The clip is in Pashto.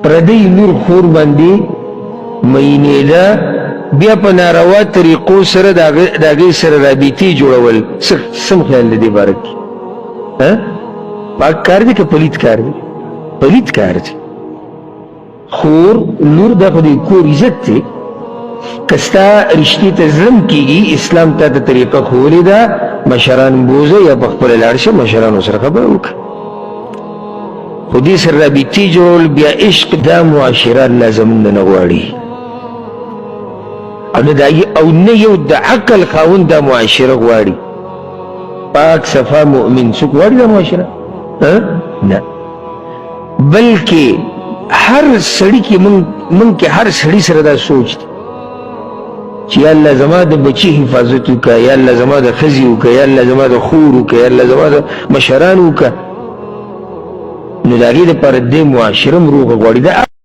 پردی لور خور باندې مینې ده بیا په ناروا طریقو سره د هغې سره رابطې جوړول سم خیال دی دې باره کې پاک کار دی که پلیت کار دی؟ پلیت کار دی. خور لور دا خو د کور عزت دی که ستا رشتې ته ظلم کېږي اسلام تا ته طریقه ښوولې ده مشران بوځه یا په خپله لاړ شه مشرانو سره خبره وکړه خو دې سره رابطې جوړول بیا عشق دا معاشره الله زمونږ نه غواړي او نه یو د عقل خاوند دا معاشره غواړي پاک صفا مؤمن څوک غواړي دا معاشره نه بلکې هر سړي کې مونږ کې هر سړي سره دا سوچ دی چې یا الله زما د بچي حفاظت وکړه یا الله زما د ښځې وکړه یا الله زما د خور وکړه یا الله زما د مشرانو وکړه نو د هغې دپاره دې معاشره هم روغه غواړي